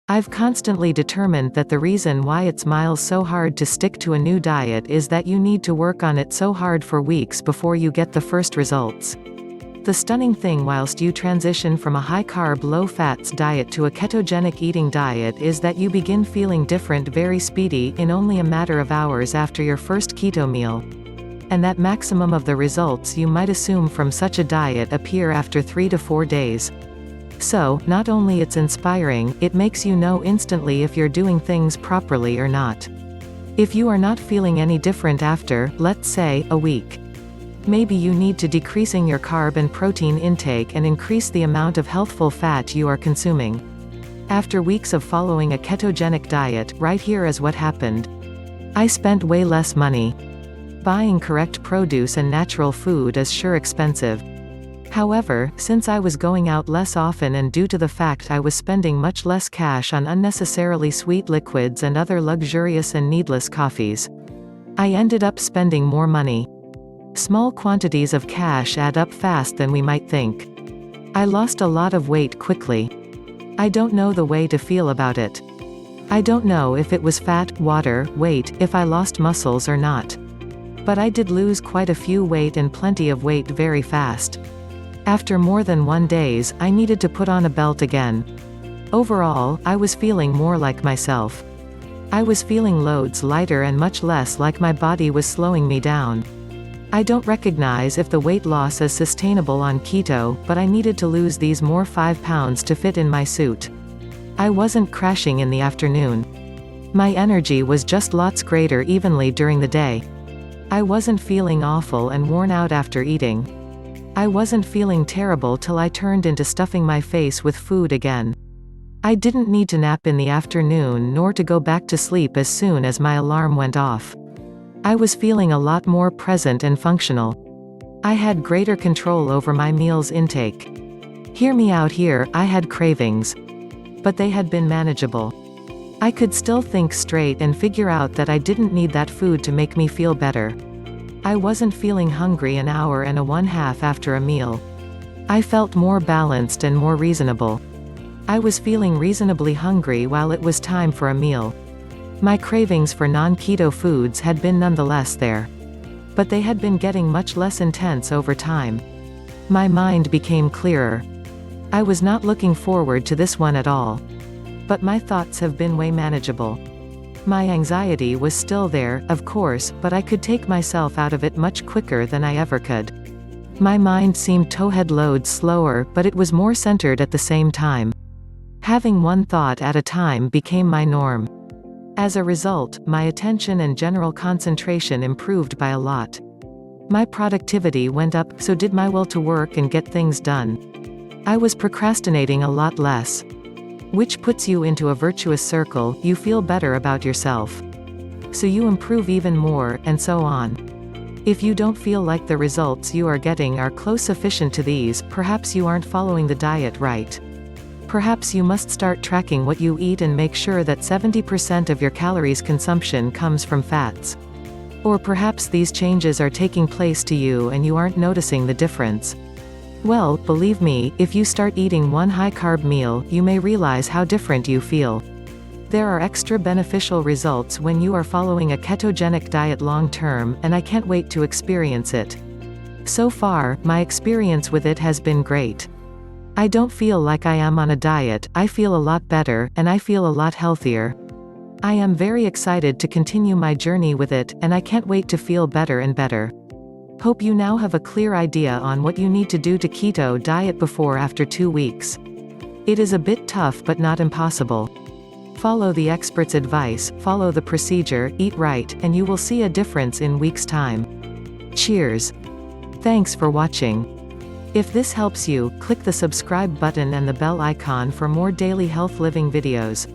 I've constantly determined that the reason why it's miles so hard to stick to a new diet is that you need to work on it so hard for weeks before you get the first results. The stunning thing whilst you transition from a high-carb, low-fats diet to a ketogenic eating diet is that you begin feeling different very speedy, in only a matter of hours after your first keto meal. And that maximum of the results you might assume from such a diet appear after 3 to 4 days. So, not only it's inspiring, it makes you know instantly if you're doing things properly or not. If you are not feeling any different after, let's say, a week, maybe you need to decreasing your carb and protein intake and increase the amount of healthful fat you are consuming. After weeks of following a ketogenic diet, right here is what happened. I spent way less money. Buying correct produce and natural food is sure expensive. However, since I was going out less often and due to the fact I was spending much less cash on unnecessarily sweet liquids and other luxurious and needless coffees, I ended up spending more money. Small quantities of cash add up fast than we might think. I lost a lot of weight quickly. I don't know the way to feel about it. I don't know if it was fat, water, weight, if I lost muscles or not. But I did lose quite a few weight and plenty of weight very fast. After more than 1 day, I needed to put on a belt again. Overall, I was feeling more like myself. I was feeling loads lighter and much less like my body was slowing me down. I don't recognize if the weight loss is sustainable on keto, but I needed to lose these more 5 pounds to fit in my suit. I wasn't crashing in the afternoon. My energy was just lots greater evenly during the day. I wasn't feeling awful and worn out after eating. I wasn't feeling terrible till I turned into stuffing my face with food again. I didn't need to nap in the afternoon nor to go back to sleep as soon as my alarm went off. I was feeling a lot more present and functional. I had greater control over my meals intake. Hear me out here, I had cravings. But they had been manageable. I could still think straight and figure out that I didn't need that food to make me feel better. I wasn't feeling hungry an hour and a 1/2 after a meal. I felt more balanced and more reasonable. I was feeling reasonably hungry while it was time for a meal. My cravings for non-keto foods had been nonetheless there. But they had been getting much less intense over time. My mind became clearer. I was not looking forward to this one at all. But my thoughts have been way manageable. My anxiety was still there, of course, but I could take myself out of it much quicker than I ever could. My mind seemed towhead loads slower, but it was more centered at the same time. Having one thought at a time became my norm. As a result, my attention and general concentration improved by a lot. My productivity went up, so did my will to work and get things done. I was procrastinating a lot less. Which puts you into a virtuous circle, you feel better about yourself. So you improve even more, and so on. If you don't feel like the results you are getting are close sufficient to these, perhaps you aren't following the diet right. Perhaps you must start tracking what you eat and make sure that 70% of your calories consumption comes from fats. Or perhaps these changes are taking place to you and you aren't noticing the difference. Well, believe me, if you start eating one high-carb meal, you may realize how different you feel. There are extra beneficial results when you are following a ketogenic diet long-term, and I can't wait to experience it. So far, my experience with it has been great. I don't feel like I am on a diet, I feel a lot better, and I feel a lot healthier. I am very excited to continue my journey with it, and I can't wait to feel better and better. Hope you now have a clear idea on what you need to do to keto diet before after 2 weeks. It is a bit tough but not impossible. Follow the expert's advice, follow the procedure, eat right, and you will see a difference in weeks' time. Cheers! Thanks for watching. If this helps you, click the subscribe button and the bell icon for more daily health living videos.